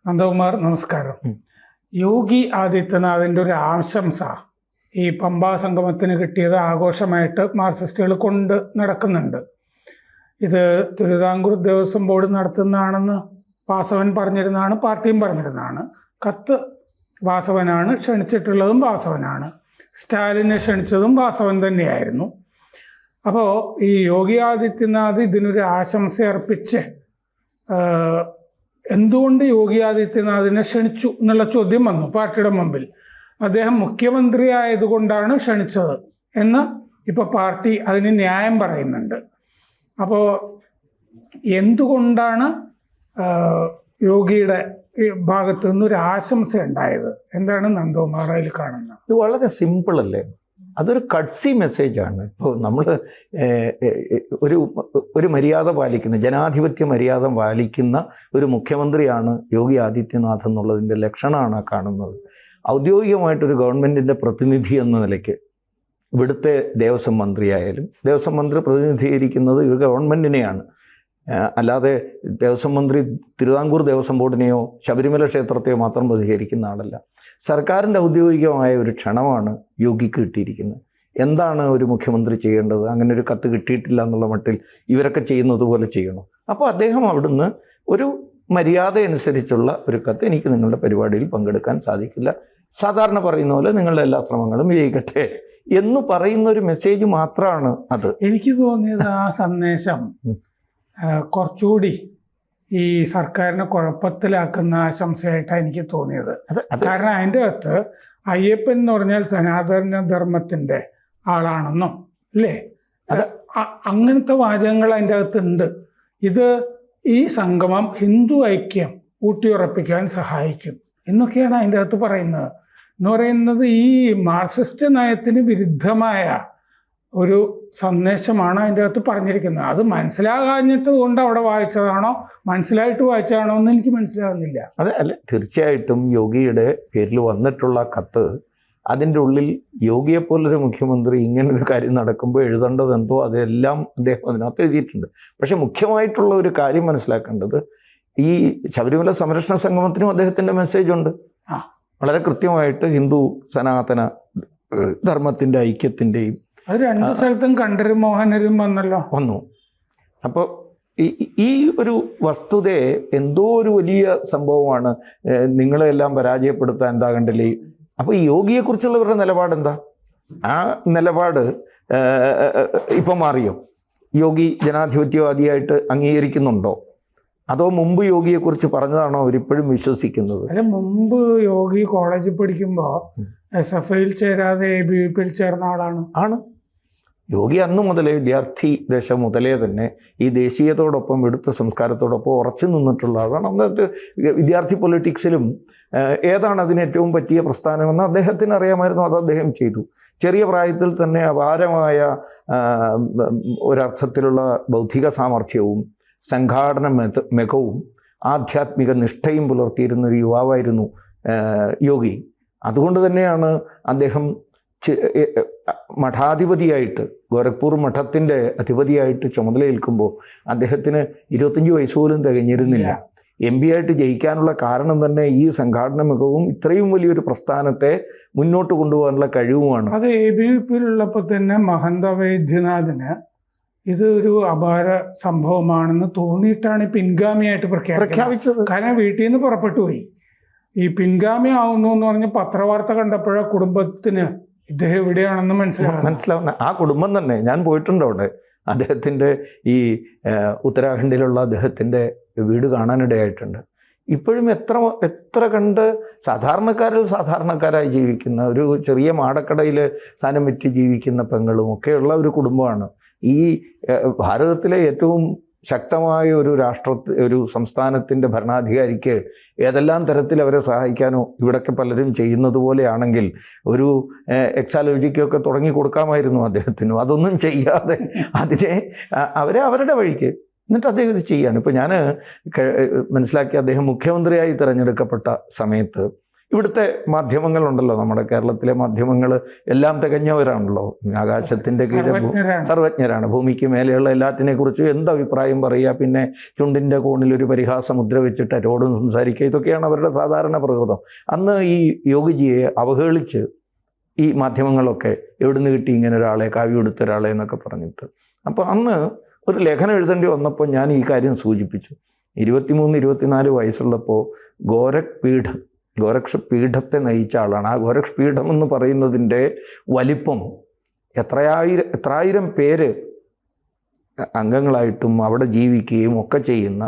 നന്ദകുമാർ നമസ്കാരം. യോഗി ആദിത്യനാഥിൻ്റെ ഒരു ആശംസ ഈ പമ്പാ സംഗമത്തിന് കിട്ടിയത് ആഘോഷമായിട്ട് മാർക്സിസ്റ്റുകൾ കൊണ്ട് നടക്കുന്നുണ്ട്. ഇത് തിരുവിതാംകൂർ ദേവസ്വം ബോർഡ് നടത്തുന്നതാണെന്ന് വാസവൻ പറഞ്ഞിരുന്നതാണ്, പാർട്ടിയും പറഞ്ഞിരുന്നതാണ്. കത്ത് വാസവനാണ്, ക്ഷണിച്ചിട്ടുള്ളതും വാസവനാണ്, സ്റ്റാലിനെ ക്ഷണിച്ചതും വാസവൻ തന്നെയായിരുന്നു. അപ്പോൾ ഈ യോഗി ആദിത്യനാഥ് ഇതിനൊരു ആശംസ അർപ്പിച്ച് എന്തുകൊണ്ട് യോഗി ആദിത്യനാഥിനെ ക്ഷണിച്ചു എന്നുള്ള ചോദ്യം വന്നു പാർട്ടിയുടെ മുമ്പിൽ. അദ്ദേഹം മുഖ്യമന്ത്രി ആയതുകൊണ്ടാണ് ക്ഷണിച്ചത് എന്ന് ഇപ്പോൾ പാർട്ടി അതിന് ന്യായം പറയുന്നുണ്ട്. അപ്പോൾ എന്തുകൊണ്ടാണ് യോഗിയുടെ ഭാഗത്തു നിന്നൊരു ആശംസ ഉണ്ടായത്? എന്താണ് നന്ദകുമാർ അതിൽ കാണുന്നത്? ഇത് വളരെ സിമ്പിൾ അല്ലേ? അതൊരു കട്സി മെസ്സേജാണ്. ഇപ്പോൾ നമ്മൾ ഒരു മര്യാദ പാലിക്കുന്ന, ജനാധിപത്യ മര്യാദ പാലിക്കുന്ന ഒരു മുഖ്യമന്ത്രിയാണ് യോഗി ആദിത്യനാഥ് എന്നുള്ളതിൻ്റെ ലക്ഷണമാണ് കാണുന്നത്. ഔദ്യോഗികമായിട്ടൊരു ഗവൺമെൻറ്റിൻ്റെ പ്രതിനിധി എന്ന നിലയ്ക്ക് ഇവിടുത്തെ ദേവസ്വം മന്ത്രിയായാലും ദേവസ്വം മന്ത്രി പ്രതിനിധീകരിക്കുന്നത് ഒരു ഗവൺമെൻറ്റിനെയാണ്. അല്ലാതെ ദേവസ്വം മന്ത്രി തിരുവിതാംകൂർ ദേവസ്വം ബോർഡിനെയോ ശബരിമല ക്ഷേത്രത്തെയോ മാത്രം പ്രതിനിധീകരിക്കുന്ന ആളല്ല. സർക്കാരിൻ്റെ ഔദ്യോഗികമായ ഒരു ക്ഷണമാണ് യോഗിക്ക് കിട്ടിയിരിക്കുന്നത്. എന്താണ് ഒരു മുഖ്യമന്ത്രി ചെയ്യേണ്ടത്? അങ്ങനെ ഒരു കത്ത് കിട്ടിയിട്ടില്ല എന്നുള്ള മട്ടിൽ ഇവരൊക്കെ ചെയ്യുന്നത് പോലെ ചെയ്യണം. അപ്പോൾ അദ്ദേഹം അവിടുന്ന് ഒരു മര്യാദ അനുസരിച്ചുള്ള ഒരു കത്ത്, എനിക്ക് നിങ്ങളുടെ പരിപാടിയിൽ പങ്കെടുക്കാൻ സാധിക്കില്ല, സാധാരണ പറയുന്ന പോലെ നിങ്ങളുടെ എല്ലാ ശ്രമങ്ങളും വിജയിക്കട്ടെ എന്ന് പറയുന്ന ഒരു മെസ്സേജ് മാത്രമാണ് അത്. എനിക്ക് തോന്നിയത് ആ സന്ദേശം കുറച്ചുകൂടി ഈ സർക്കാരിനെ കുഴപ്പത്തിലാക്കുന്ന ആശംസയായിട്ടാണ് എനിക്ക് തോന്നിയത്. കാരണം അതിൻ്റെ അകത്ത് അയ്യപ്പൻ എന്ന് പറഞ്ഞാൽ സനാതന ധർമ്മത്തിൻ്റെ ആളാണെന്നോ അല്ലേ, അത് അങ്ങനത്തെ വാചകങ്ങൾ അതിൻ്റെ അകത്തുണ്ട്. ഇത് ഈ സംഗമം ഹിന്ദു ഐക്യം ഊട്ടിയുറപ്പിക്കാൻ സഹായിക്കും എന്നൊക്കെയാണ് അതിൻ്റെ അകത്ത് പറയുന്നത്. എന്ന് പറയുന്നത് ഈ മാർക്സിസ്റ്റ് നയത്തിന് വിരുദ്ധമായ ഒരു സന്ദേശമാണ് അതിൻ്റെ അകത്ത് പറഞ്ഞിരിക്കുന്നത്. അത് മനസ്സിലാകാഞ്ഞിട്ട് കൊണ്ട് അവിടെ വായിച്ചതാണോ മനസ്സിലായിട്ട് വായിച്ചതാണോ എന്ന് എനിക്ക് മനസ്സിലാകുന്നില്ല. അതെ, അല്ല, തീർച്ചയായിട്ടും യോഗിയുടെ പേരിൽ വന്നിട്ടുള്ള കത്ത്, അതിൻ്റെ ഉള്ളിൽ യോഗിയെപ്പോലൊരു മുഖ്യമന്ത്രി ഇങ്ങനൊരു കാര്യം നടക്കുമ്പോൾ എഴുതേണ്ടത് എന്തോ അതെല്ലാം അദ്ദേഹം അതിനകത്ത് എഴുതിയിട്ടുണ്ട്. പക്ഷെ മുഖ്യമായിട്ടുള്ള ഒരു കാര്യം മനസ്സിലാക്കേണ്ടത്, ഈ ശബരിമല സംരക്ഷണ സംഗമത്തിനും അദ്ദേഹത്തിൻ്റെ മെസ്സേജുണ്ട്. വളരെ കൃത്യമായിട്ട് ഹിന്ദു സനാതന ധർമ്മത്തിൻ്റെ ഐക്യത്തിൻ്റെയും അത് രണ്ടു സ്ഥലത്തും കണ്ടരും മോഹനരും വന്നു. അപ്പോൾ ഈ ഒരു വസ്തുതയെ എന്തോ ഒരു വലിയ സംഭവമാണ്, നിങ്ങളെല്ലാം പരാജയപ്പെടുത്താൻ എന്താ കണ്ടില്ലേ. അപ്പോൾ ഈ യോഗിയെക്കുറിച്ചുള്ളവരുടെ നിലപാടെന്താ? ആ നിലപാട് ഇപ്പം മാറിയോ? യോഗി ജനാധിപത്യവാദിയായിട്ട് അംഗീകരിക്കുന്നുണ്ടോ? അതോ മുമ്പ് യോഗിയെക്കുറിച്ച് പറഞ്ഞതാണോ അവരിപ്പോഴും വിശ്വസിക്കുന്നത്? അല്ല, മുമ്പ് യോഗി കോളേജിൽ പഠിക്കുമ്പോൾ SFIയിൽ ചേരാതെ ABVPയിൽ ചേർന്ന ആളാണ്. യോഗി അന്ന് മുതലേ, വിദ്യാർത്ഥി ദശ മുതലേ തന്നെ ഈ ദേശീയതയോടൊപ്പം ഇവിടുത്തെ സംസ്കാരത്തോടൊപ്പം ഉറച്ചു നിന്നിട്ടുള്ള ആളാണ്. അന്നത്തെ വിദ്യാർത്ഥി പൊളിറ്റിക്സിലും ഏതാണ് അതിന് ഏറ്റവും പറ്റിയ പ്രസ്ഥാനമെന്ന് അദ്ദേഹത്തിന് അറിയാമായിരുന്നു. അത് അദ്ദേഹം ചെയ്തു. ചെറിയ പ്രായത്തിൽ തന്നെ അപാരമായ ഒരർത്ഥത്തിലുള്ള ബൗദ്ധിക സാമർഥ്യവും സംഘാടന മികവും ആധ്യാത്മിക നിഷ്ഠയും പുലർത്തിയിരുന്ന ഒരു യുവാവായിരുന്നു യോഗി. അതുകൊണ്ട് തന്നെയാണ് അദ്ദേഹം മഠാധിപതിയായിട്ട്, ഗോരഖ്പൂർ മഠത്തിൻ്റെ അധിപതിയായിട്ട് ചുമതലയേൽക്കുമ്പോൾ അദ്ദേഹത്തിന് 25 വയസ്സ് പോലും തികഞ്ഞിരുന്നില്ല. MP ആയിട്ട് ജയിക്കാനുള്ള കാരണം തന്നെ ഈ സംഘാടന മികവും ഇത്രയും വലിയൊരു പ്രസ്ഥാനത്തെ മുന്നോട്ട് കൊണ്ടുപോകാനുള്ള കഴിവുമാണ്. അത് ABVPയിലുള്ളപ്പോൾ തന്നെ മഹന്ത വൈദ്യനാഥന് ഇത് ഒരു അപാര സംഭവമാണെന്ന് തോന്നിയിട്ടാണ് പിൻഗാമിയായിട്ട് പ്രഖ്യാപിച്ചത്. കാരണം വീട്ടിൽ നിന്ന് പുറപ്പെട്ടു പോയി. ഈ പിൻഗാമി ആവുന്നു എന്ന് പറഞ്ഞ് പത്രവാർത്ത കണ്ടപ്പോഴാ കുടുംബത്തിന് ഇദ്ദേഹം എവിടെയാണെന്ന് മനസ്സിലാവുന്ന. ആ കുടുംബം തന്നെ, ഞാൻ പോയിട്ടുണ്ട് അവിടെ. അദ്ദേഹത്തിൻ്റെ ഈ ഉത്തരാഖണ്ഡിലുള്ള അദ്ദേഹത്തിൻ്റെ വീട് കാണാനിടയായിട്ടുണ്ട്. ഇപ്പോഴും എത്ര കണ്ട് സാധാരണക്കാരായി ജീവിക്കുന്ന, ഒരു ചെറിയ മാടക്കടയിൽ സ്ഥാനം വെച്ച് ജീവിക്കുന്ന പെങ്ങളും ഒക്കെയുള്ള ഒരു കുടുംബമാണ്. ഈ ഭാരതത്തിലെ ഏറ്റവും ശക്തമായ ഒരു സംസ്ഥാനത്തിൻ്റെ ഭരണാധികാരിക്ക് ഏതെല്ലാം തരത്തിൽ അവരെ സഹായിക്കാനോ ഇവിടൊക്കെ പലരും ചെയ്യുന്നത് പോലെയാണെങ്കിൽ ഒരു എക്സാലോജിക്കൊക്കെ തുടങ്ങി കൊടുക്കാമായിരുന്നു അദ്ദേഹത്തിനും. അതൊന്നും ചെയ്യാതെ അവരെ അവരുടെ വഴിക്ക് എന്നിട്ട് അദ്ദേഹം ഇത് ചെയ്യുകയാണ്. ഇപ്പോൾ ഞാൻ മനസ്സിലാക്കി, അദ്ദേഹം മുഖ്യമന്ത്രിയായി തിരഞ്ഞെടുക്കപ്പെട്ട സമയത്ത് ഇവിടുത്തെ മാധ്യമങ്ങളുണ്ടല്ലോ, നമ്മുടെ കേരളത്തിലെ മാധ്യമങ്ങൾ എല്ലാം തികഞ്ഞവരാണല്ലോ. ആകാശത്തിൻ്റെ കീഴിൽ സർവജ്ഞരാണ്. ഭൂമിക്ക് മേലെയുള്ള എല്ലാറ്റിനെക്കുറിച്ചും എന്ത് അഭിപ്രായം പറയുക, പിന്നെ ചുണ്ടിൻ്റെ കോണിൽ ഒരു പരിഹാസമുദ്ര വെച്ചിട്ട് ആരോടും സംസാരിക്കുക, ഇതൊക്കെയാണ് അവരുടെ സാധാരണ പ്രകൃതം. അന്ന് ഈ യോഗിജിയെ അവഹേളിച്ച് ഈ മാധ്യമങ്ങളൊക്കെ എവിടുന്ന് കിട്ടി ഇങ്ങനെ ഒരാളെ, കാവ്യം എടുത്ത ഒരാളെ എന്നൊക്കെ പറഞ്ഞിട്ട്. അപ്പോൾ അന്ന് ഒരു ലേഖനം എഴുതേണ്ടി വന്നപ്പോൾ ഞാൻ ഈ കാര്യം സൂചിപ്പിച്ചു. 23-24 വയസ്സുള്ളപ്പോൾ ഗോരക്ഷ പീഠത്തെ നയിച്ച ആളാണ്. ആ ഗോരക്ഷ പീഠം എന്ന് പറയുന്നതിൻ്റെ വലിപ്പം എത്രായിരം പേര് അംഗങ്ങളായിട്ടും അവിടെ ജീവിക്കുകയും ഒക്കെ ചെയ്യുന്ന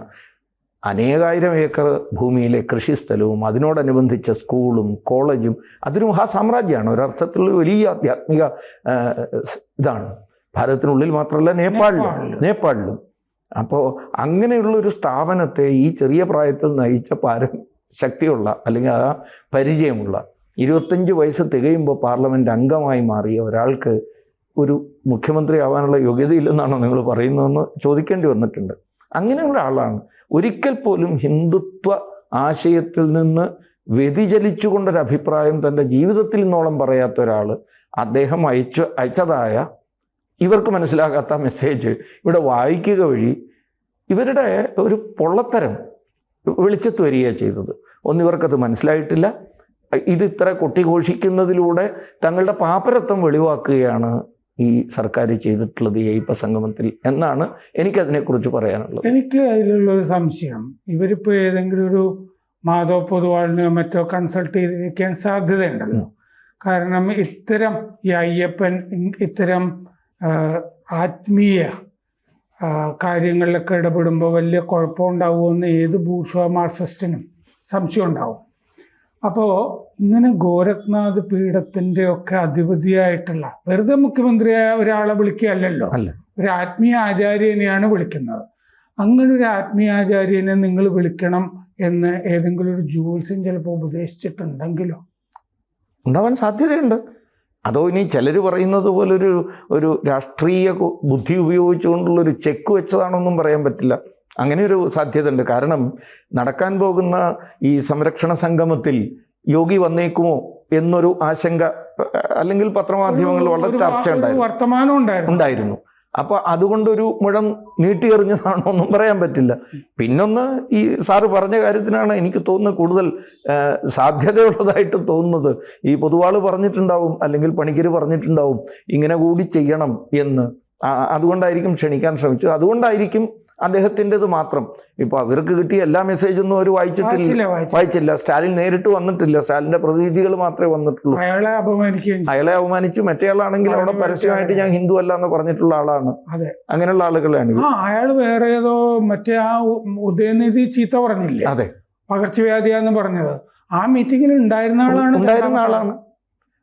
അനേകായിരം ഏക്കർ ഭൂമിയിലെ കൃഷിസ്ഥലവും അതിനോടനുബന്ധിച്ച സ്കൂളും കോളേജും അതൊരു മഹാസാമ്രാജ്യമാണ്. ഒരർത്ഥത്തിലുള്ള വലിയ ആധ്യാത്മിക ഇതാണ്. ഭാരതത്തിനുള്ളിൽ മാത്രമല്ല, നേപ്പാളിലും. അപ്പോൾ അങ്ങനെയുള്ളൊരു സ്ഥാപനത്തെ ഈ ചെറിയ പ്രായത്തിൽ നയിച്ച ശക്തിയുള്ള അല്ലെങ്കിൽ ആ പരിചയമുള്ള 25 വയസ്സ് തികയുമ്പോൾ പാർലമെൻറ്റ് അംഗമായി മാറിയ ഒരാൾക്ക് ഒരു മുഖ്യമന്ത്രി ആവാനുള്ള യോഗ്യതയില്ലെന്നാണോ നിങ്ങൾ പറയുന്നതെന്ന് ചോദിക്കേണ്ടി വന്നിട്ടുണ്ട്. അങ്ങനെയുള്ള ആളാണ്. ഒരിക്കൽ പോലും ഹിന്ദുത്വ ആശയത്തിൽ നിന്ന് വ്യതിചലിച്ചുകൊണ്ടൊരഭിപ്രായം തൻ്റെ ജീവിതത്തിൽ നിന്നോളം പറയാത്ത ഒരാൾ അദ്ദേഹം അയച്ചതായ ഇവർക്ക് മനസ്സിലാകാത്ത മെസ്സേജ് ഇവിടെ വായിക്കുക വഴി ഇവരുടെ ഒരു പൊള്ളത്തരം വെളിച്ചത്ത് വരികയാണ് ചെയ്തത്. ഒന്നിവർക്കത് മനസ്സിലായിട്ടില്ല. ഇത് ഇത്ര കൊട്ടിഘോഷിക്കുന്നതിലൂടെ തങ്ങളുടെ പാപ്പരത്വം വെളിവാക്കുകയാണ് ഈ സർക്കാർ ചെയ്തിട്ടുള്ളത് ഈ അയ്യപ്പ സംഗമത്തിൽ എന്നാണ് എനിക്കതിനെക്കുറിച്ച് പറയാനുള്ളത്. എനിക്ക് അതിലുള്ളൊരു സംശയം, ഇവരിപ്പോൾ ഏതെങ്കിലും ഒരു മാധവ് പൊതുവാളിനെയോ മറ്റോ കൺസൾട്ട് ചെയ്തിരിക്കാൻ സാധ്യതയുണ്ടല്ലോ. കാരണം ഇത്തരം ഈ അയ്യപ്പൻ ഇത്തരം ആത്മീയ കാര്യങ്ങളിലൊക്കെ ഇടപെടുമ്പോൾ വലിയ കുഴപ്പമുണ്ടാവുമെന്ന് ഏത് ബൂർഷ്വാ മാർക്സിസ്റ്റിനും സംശയം ഉണ്ടാവും. അപ്പോൾ ഇങ്ങനെ ഗോരഖ്നാഥ് പീഠത്തിൻ്റെ ഒക്കെ അധിപതിയായിട്ടുള്ള വെറുതെ മുഖ്യമന്ത്രിയായ ഒരാളെ വിളിക്കുകയല്ലല്ലോ, ഒരു ആത്മീയ ആചാര്യനെയാണ് വിളിക്കുന്നത്. അങ്ങനെ ഒരു ആത്മീയാചാര്യനെ നിങ്ങൾ വിളിക്കണം എന്ന് ഏതെങ്കിലും ഒരു ജ്യോത്സ്യൻ ചിലപ്പോൾ ഉപദേശിച്ചിട്ടുണ്ടെങ്കിലോ? ഉണ്ടാവാൻ സാധ്യതയുണ്ട്. അതോ ഇനി ചിലർ പറയുന്നത് പോലെ ഒരു രാഷ്ട്രീയ ബുദ്ധി ഉപയോഗിച്ചുകൊണ്ടുള്ളൊരു ചെക്ക് വെച്ചതാണൊന്നും പറയാൻ പറ്റില്ല. അങ്ങനെ ഒരു സാധ്യത ഉണ്ട്. കാരണം നടക്കാൻ പോകുന്ന ഈ സംരക്ഷണ സംഗമത്തിൽ യോഗി വന്നേക്കുമോ എന്നൊരു ആശങ്ക അല്ലെങ്കിൽ പത്രമാധ്യമങ്ങളിൽ വളരെ ചർച്ച ഉണ്ടായിരുന്നു. അപ്പോൾ അതുകൊണ്ടൊരു മുഴം നീട്ടിയെറിഞ്ഞതാണോ ഒന്നും പറയാൻ പറ്റില്ല. പിന്നൊന്ന് ഈ സാറ് പറഞ്ഞ കാര്യത്തിനാണ് എനിക്ക് തോന്നുന്നത് കൂടുതൽ സാധ്യതയുള്ളതായിട്ട് തോന്നുന്നത്. ഈ പൊതുവാൾ പറഞ്ഞിട്ടുണ്ടാവും, അല്ലെങ്കിൽ പണിക്കർ പറഞ്ഞിട്ടുണ്ടാവും ഇങ്ങനെ കൂടി ചെയ്യണം എന്ന്. അതുകൊണ്ടായിരിക്കും ക്ഷണിക്കാൻ ശ്രമിച്ചത്. അതുകൊണ്ടായിരിക്കും അദ്ദേഹത്തിൻ്റെത് മാത്രം. ഇപ്പോൾ അവർക്ക് കിട്ടിയ എല്ലാ മെസ്സേജൊന്നും അവർ വായിച്ചില്ല. സ്റ്റാലിൻ നേരിട്ട് വന്നിട്ടില്ല. സ്റ്റാലിൻ്റെ പ്രതിനിധികൾ മാത്രമേ വന്നിട്ടുള്ളൂ. അയാളെ അപമാനിച്ചു. മറ്റേയാളാണെങ്കിൽ അവിടെ പരസ്യമായിട്ട് ഞാൻ ഹിന്ദു അല്ല എന്ന് പറഞ്ഞിട്ടുള്ള ആളാണ്. അങ്ങനെയുള്ള ആളുകളാണ്. അയാൾ വേറെ ഏതോ മറ്റേ ആ ഉദയനിധി ചീത്ത പറഞ്ഞില്ലേ, അതെ, പകർച്ചവ്യാധിയാന്ന് പറഞ്ഞത്, ആ മീറ്റിങ്ങിൽ ഉണ്ടായിരുന്ന ആളാണ്.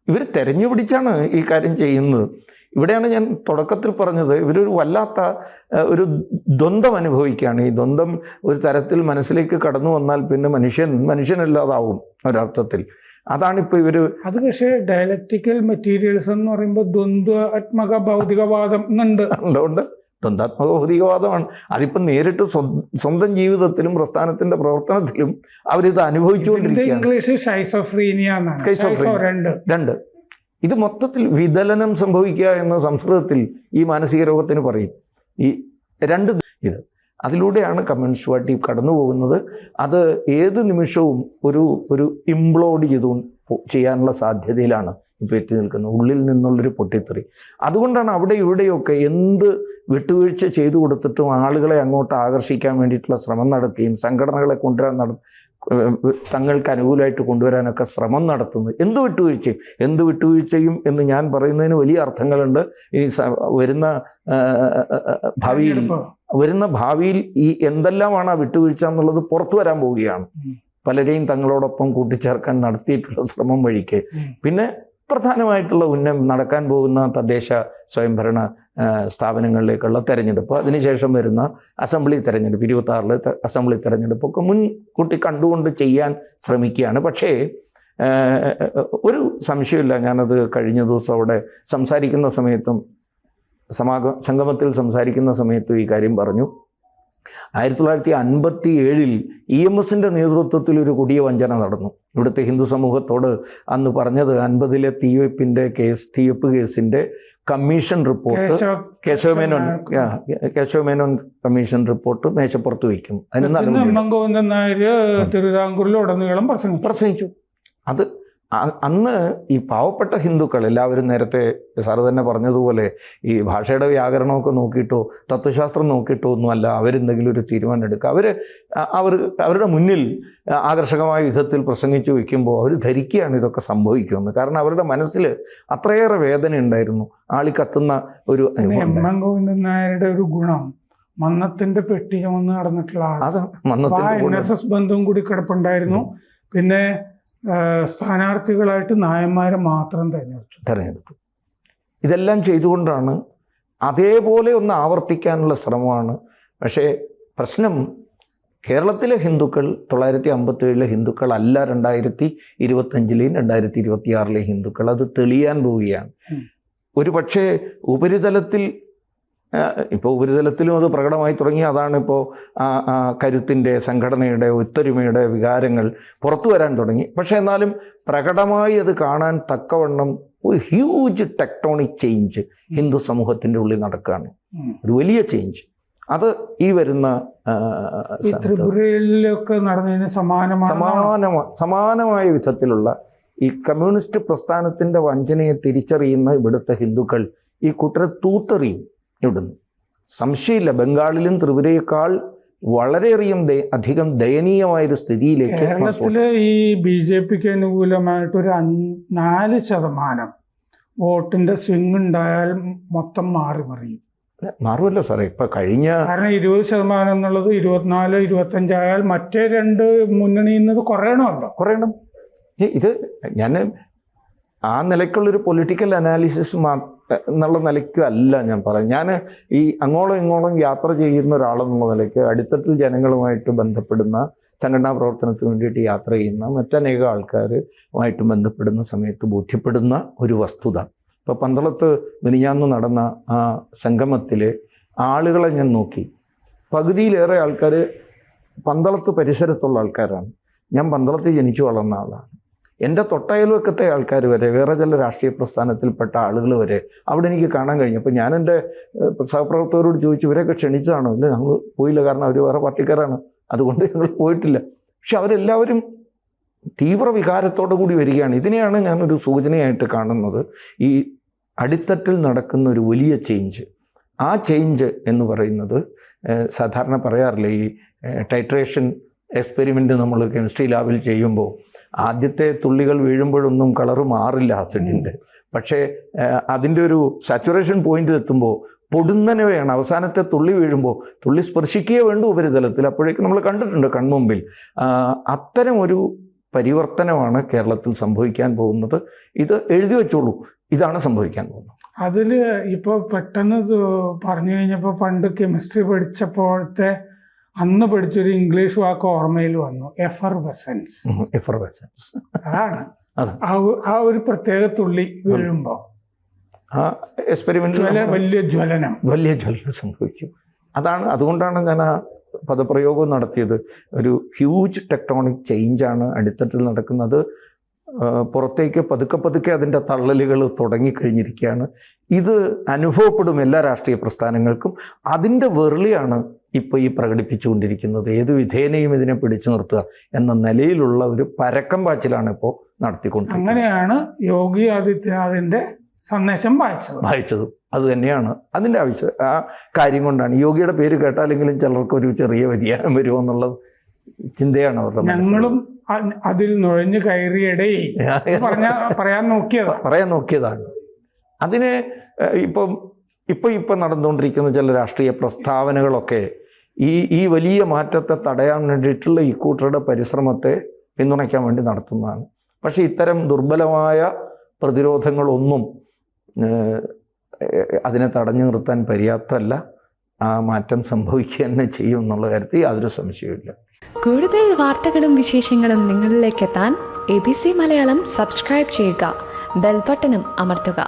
ഇവർ തെരഞ്ഞു പിടിച്ചാണ് ഈ കാര്യം ചെയ്യുന്നത്. ഇവിടെയാണ് ഞാൻ തുടക്കത്തിൽ പറഞ്ഞത്, ഇവരൊരു വല്ലാത്ത ഒരു ദ്വന്ദ്ം അനുഭവിക്കുകയാണ്. ഈ ദ്വന്ദ്ം ഒരു തരത്തിൽ മനസ്സിലേക്ക് കടന്നു വന്നാൽ പിന്നെ മനുഷ്യനല്ലാതാവും ഒരർത്ഥത്തിൽ. അതാണിപ്പോൾ ഇവർ. അത് പക്ഷേ ഡയലക്റ്റിക്കൽ മെറ്റീരിയൽസ് എന്ന് പറയുമ്പോൾ ദ്വന്ദ്വാത്മക ഭൗതികവാദം ഉണ്ട്. ദ്വന്ദ്വാത്മക ഭൗതികവാദമാണ്. അതിപ്പം നേരിട്ട് സ്വന്തം ജീവിതത്തിലും പ്രസ്ഥാനത്തിൻ്റെ പ്രവർത്തനത്തിലും അവരിത് അനുഭവിച്ചുകൊണ്ടിരിക്കുകയാണ്. ഇംഗ്ലീഷ് ഷൈസോഫ്രീനിയ, രണ്ട്. ഇത് മൊത്തത്തിൽ വിദലനം സംഭവിക്കുക എന്ന സംസ്കൃതത്തിൽ ഈ മാനസിക രോഗത്തിന് പറയും. ഈ രണ്ട് ഇത് അതിലൂടെയാണ് കമ്മ്യൂണിസ്റ്റ് പാർട്ടി കടന്നു പോകുന്നത്. അത് ഏത് നിമിഷവും ഒരു ഇംപ്ലോഡ് ചെയ്യാനുള്ള സാധ്യതയിലാണ് ഇപ്പോൾ എത്തി നിൽക്കുന്നത്. ഉള്ളിൽ നിന്നുള്ളൊരു പൊട്ടിത്തെറി. അതുകൊണ്ടാണ് അവിടെ ഇവിടെയൊക്കെ എന്ത് വിട്ടുവീഴ്ച ചെയ്തു കൊടുത്തിട്ടും ആളുകളെ അങ്ങോട്ട് ആകർഷിക്കാൻ വേണ്ടിയിട്ടുള്ള ശ്രമം നടത്തുകയും സംഘടനകളെ കൊണ്ടുവരാൻ തങ്ങൾക്ക് അനുകൂലമായിട്ട് കൊണ്ടുവരാനൊക്കെ ശ്രമം നടത്തുന്നത്. എന്ത് വിട്ടുവീഴ്ചയും എന്ന് ഞാൻ പറയുന്നതിന് വലിയ അർത്ഥങ്ങളുണ്ട്. ഈ വരുന്ന ഭാവിയിൽ ഈ എന്തെല്ലാമാണ് ആ വിട്ടുവീഴ്ച എന്നുള്ളത് പുറത്തു വരാൻ പോവുകയാണ്. പലരെയും തങ്ങളോടൊപ്പം കൂട്ടിച്ചേർക്കാൻ നടത്തിയിട്ടുള്ള ശ്രമം വഴിക്ക്. പിന്നെ പ്രധാനമായിട്ടുള്ള നടക്കാൻ പോകുന്ന തദ്ദേശ സ്വയംഭരണ സ്ഥാപനങ്ങളിലേക്കുള്ള തെരഞ്ഞെടുപ്പ്, അതിനുശേഷം വരുന്ന അസംബ്ലി തെരഞ്ഞെടുപ്പ്, 26-ലെ അസംബ്ലി തെരഞ്ഞെടുപ്പൊക്കെ മുൻകൂട്ടി കണ്ടുകൊണ്ട് ചെയ്യാൻ ശ്രമിക്കുകയാണ്. പക്ഷേ ഒരു സംശയമില്ല, ഞാനത് കഴിഞ്ഞ ദിവസം അവിടെ സംസാരിക്കുന്ന സമയത്തും സംഗമത്തിൽ സംസാരിക്കുന്ന സമയത്തും ഈ കാര്യം പറഞ്ഞു. 1957 EMSൻ്റെ നേതൃത്വത്തിൽ ഒരു കൊടിയ വഞ്ചന നടന്നു. ഇവിടുത്തെ ഹിന്ദു സമൂഹത്തോട് അന്ന് പറഞ്ഞത് 50-ലെ തീവെപ്പ് കേസിൻ്റെ commission report Keshava Menon commission report മേശപ്പുറത്ത് വയ്ക്കും. അതിന് ഗോവിന്ദൻ നായർ തിരുവിതാംകൂറിലുടനീളം പ്രസംഗിച്ചു. അത് അന്ന് ഈ പാവപ്പെട്ട ഹിന്ദുക്കൾ എല്ലാവരും നേരത്തെ സാറ് തന്നെ പറഞ്ഞതുപോലെ ഈ ഭാഷയുടെ വ്യാകരണമൊക്കെ നോക്കിയിട്ടോ തത്വശാസ്ത്രം നോക്കിയിട്ടോ ഒന്നുമല്ല അവരെന്തെങ്കിലും ഒരു തീരുമാനം എടുക്കുക. അവരുടെ മുന്നിൽ ആകർഷകമായ വിധത്തിൽ പ്രസംഗിച്ചു വയ്ക്കുമ്പോൾ അവർ ധരിക്കുകയാണ് ഇതൊക്കെ സംഭവിക്കുമെന്ന്. കാരണം അവരുടെ മനസ്സിൽ അത്രയേറെ വേദന ഉണ്ടായിരുന്നു. ആളിക്കത്തുന്ന ഒരു അനുഭവം. ഗോവിന്ദൻ നായരുടെ ഒരു ഗുണം മന്നത്തിന്റെ പെട്ടി ചുമന്ന് നടന്നിട്ടുള്ള NSS ബന്ധവും കൂടി കിടപ്പുണ്ടായിരുന്നു. പിന്നെ സ്ഥാനാർത്ഥികളായിട്ട് നായന്മാരെ മാത്രം തിരഞ്ഞെടുത്തു. ഇതെല്ലാം ചെയ്തുകൊണ്ടാണ് അതേപോലെ ഒന്ന് ആവർത്തിക്കാനുള്ള ശ്രമമാണ്. പക്ഷേ പ്രശ്നം കേരളത്തിലെ ഹിന്ദുക്കൾ 1957 ഹിന്ദുക്കളല്ല 2025 2026 ഹിന്ദുക്കൾ. അത് തെളിയാൻ പോവുകയാണ്. ഒരു പക്ഷേ ഉപരിതലത്തിലും അത് പ്രകടമായി തുടങ്ങി. അതാണിപ്പോൾ കരുത്തിൻ്റെ, സംഘടനയുടെ, ഒത്തൊരുമയുടെ വികാരങ്ങൾ പുറത്തു വരാൻ തുടങ്ങി. പക്ഷേ എന്നാലും പ്രകടമായി അത് കാണാൻ തക്കവണ്ണം ഒരു ഹ്യൂജ് ടെക്ടോണിക് ചേഞ്ച് ഹിന്ദു സമൂഹത്തിൻ്റെ ഉള്ളിൽ നടക്കുകയാണ്. ഒരു വലിയ ചേഞ്ച്. അത് ഈ വരുന്ന ത്രിപുരയിലൊക്കെ നടന്നതിന് സമാനമായ വിധത്തിലുള്ള ഈ കമ്മ്യൂണിസ്റ്റ് പ്രസ്ഥാനത്തിൻ്റെ വഞ്ചനയെ തിരിച്ചറിയുന്ന ഇവിടുത്തെ ഹിന്ദുക്കൾ ഈ കൂട്ടരെ തൂത്തെറിയും. ഇവിടുന്ന് സംശയമില്ല. ബംഗാളിലും ത്രിപുരയേക്കാൾ അധികം ദയനീയമായൊരു സ്ഥിതിയിലേക്ക് കേരളത്തില് ഈ BJPക്ക് അനുകൂലമായിട്ടൊരു 4% വോട്ടിന്റെ സ്വിംഗ് ഉണ്ടായാൽ മൊത്തം മാറുമല്ലോ സാറേ. ഇപ്പൊ കാരണം 20% എന്നുള്ളത് 24-25 ആയാൽ മറ്റേ രണ്ട് മുന്നണിയിൽ നിന്ന് കുറയണം. ഇത് ഞാൻ ആ നിലയ്ക്കുള്ളൊരു പൊളിറ്റിക്കൽ അനാലിസിസ് എന്നുള്ള നിലയ്ക്ക് അല്ല ഞാൻ പറയാം. ഞാൻ ഈ അങ്ങോളം ഇങ്ങോളം യാത്ര ചെയ്യുന്ന ഒരാളെന്നുള്ള നിലയ്ക്ക് അടിത്തട്ടിൽ ജനങ്ങളുമായിട്ട് ബന്ധപ്പെടുന്ന, സംഘടനാ പ്രവർത്തനത്തിന് വേണ്ടിയിട്ട് യാത്ര ചെയ്യുന്ന മറ്റനേകം ആൾക്കാരുമായിട്ട് ബന്ധപ്പെടുന്ന സമയത്ത് ബോധ്യപ്പെടുന്ന ഒരു വസ്തുത. ഇപ്പോൾ പന്തളത്ത് മിനിഞ്ഞാന്ന് നടന്ന ആ സംഗമത്തിൽ ആളുകളെ ഞാൻ നോക്കി. പകുതിയിലേറെ ആൾക്കാർ പന്തളത്ത് പരിസരത്തുള്ള ആൾക്കാരാണ്. ഞാൻ പന്തളത്ത് ജനിച്ചു വളർന്ന ആളാണ്. എൻ്റെ തൊട്ടയൽവക്കത്തെ ആൾക്കാർ വരെ, വേറെ ചില രാഷ്ട്രീയ പ്രസ്ഥാനത്തിൽപ്പെട്ട ആളുകൾ വരെ അവിടെ എനിക്ക് കാണാൻ കഴിഞ്ഞു. അപ്പോൾ ഞാൻ എൻ്റെ സഹപ്രവർത്തകരോട് ചോദിച്ചു, ഇവരെയൊക്കെ ക്ഷണിച്ചതാണോ? ഇല്ല, ഞങ്ങൾ പോയില്ല, കാരണം അവർ വേറെ പാർട്ടിക്കാരാണ്, അതുകൊണ്ട് ഞങ്ങൾ പോയിട്ടില്ല. പക്ഷെ അവരെല്ലാവരും തീവ്ര വികാരത്തോടു കൂടി വരികയാണ്. ഇതിനെയാണ് ഞാനൊരു സൂചനയായിട്ട് കാണുന്നത്. ഈ അടിത്തട്ടിൽ നടക്കുന്ന ഒരു വലിയ ചേഞ്ച്. ആ ചേഞ്ച് എന്ന് പറയുന്നത് സാധാരണ പറയാറില്ല, ഈ ടൈട്രേഷൻ എക്സ്പെരിമെൻ്റ് നമ്മൾ കെമിസ്ട്രി ലാബിൽ ചെയ്യുമ്പോൾ ആദ്യത്തെ തുള്ളികൾ വീഴുമ്പോഴൊന്നും കളറ് മാറില്ല ആസിഡിൻ്റെ. പക്ഷേ അതിൻ്റെ ഒരു സാച്ചുറേഷൻ പോയിന്റിൽ എത്തുമ്പോൾ പൊടുന്നനവയാണ്. അവസാനത്തെ തുള്ളി വീഴുമ്പോൾ തുള്ളി സ്പർശിക്കുകയേ വേണ്ടു ഉപരിതലത്തിൽ. അപ്പോഴേക്കും നമ്മൾ കണ്ടിട്ടുണ്ട് കൺമുമ്പിൽ. അത്തരം ഒരു പരിവർത്തനമാണ് കേരളത്തിൽ സംഭവിക്കാൻ പോകുന്നത്. ഇത് എഴുതി വെച്ചോളൂ, ഇതാണ് സംഭവിക്കാൻ പോകുന്നത്. അതിൽ ഇപ്പോൾ പെട്ടെന്ന് പറഞ്ഞു കഴിഞ്ഞപ്പോൾ പണ്ട് കെമിസ്ട്രി പഠിച്ചപ്പോഴത്തെ അന്ന് പഠിച്ചൊരു ഇംഗ്ലീഷ് വാക്ക് ഓർമ്മയിൽ വന്നു, എഫർവസൻസ്. അതാണ് ആ ഒരു പ്രത്യേക തുള്ളി വീഴുമ്പോൾ ആ എക്സ്പെരിമെന്റ് വലിയ ജ്വലനം സംഭവിക്കും. അതുകൊണ്ടാണ് ഞാൻ ആ പദപ്രയോഗം നടത്തിയത്. ഒരു ഹ്യൂജ് ടെക്ടോണിക് ചേഞ്ചാണ് അടിത്തട്ടിൽ നടക്കുന്നത്. പുറത്തേക്ക് പതുക്കെ അതിൻ്റെ തള്ളലുകൾ തുടങ്ങിക്കഴിഞ്ഞിരിക്കുകയാണ്. ഇത് അനുഭവപ്പെടും എല്ലാ രാഷ്ട്രീയ പ്രസ്ഥാനങ്ങൾക്കും. അതിൻ്റെ വെറുളിയാണ് ഇപ്പോൾ ഈ പ്രകടിപ്പിച്ചുകൊണ്ടിരിക്കുന്നത്. ഏത് വിധേനയും ഇതിനെ പിടിച്ചു നിർത്തുക എന്ന നിലയിലുള്ള ഒരു പരക്കം പാച്ചിലാണ് ഇപ്പോൾ നടത്തിക്കൊണ്ടിരിക്കുന്നത്. അങ്ങനെയാണ് യോഗി ആദിത്യനാഥിൻ്റെ സന്ദേശം വായിച്ചത്. അത് തന്നെയാണ് അതിൻ്റെ ആവശ്യം. ആ കാര്യം കൊണ്ടാണ് യോഗിയുടെ പേര് കേട്ടാലെങ്കിലും ചിലർക്കൊരു ചെറിയ വ്യതിയാനം വരുമെന്നുള്ള ചിന്തയാണ് അവരുടെ. ഞങ്ങളും അതിൽ നുഴഞ്ഞു കയറിയിടേ പറയാൻ നോക്കിയതാണ്. അതിന് ഇപ്പം നടന്നുകൊണ്ടിരിക്കുന്ന ചില രാഷ്ട്രീയ പ്രസ്താവനകളൊക്കെ ഈ വലിയ മാറ്റത്തെ തടയാൻ വേണ്ടിയിട്ടുള്ള ഈ കൂട്ടരുടെ പരിശ്രമത്തെ പിന്തുണയ്ക്കാൻ വേണ്ടി നടത്തുന്നതാണ്. പക്ഷേ ഇത്തരം ദുർബലമായ പ്രതിരോധങ്ങളൊന്നും അതിനെ തടഞ്ഞു നിർത്താൻ പര്യാപ്തമല്ല. ആ മാറ്റം സംഭവിക്കുക തന്നെ ചെയ്യും എന്നുള്ള കാര്യത്തിൽ യാതൊരു സംശയവുമില്ല. കൂടുതൽ വാർത്തകളും വിശേഷങ്ങളും നിങ്ങളിലേക്ക് എത്താൻ ABC മലയാളം സബ്സ്ക്രൈബ് ചെയ്യുക, ബെൽ ബട്ടണും അമർത്തുക.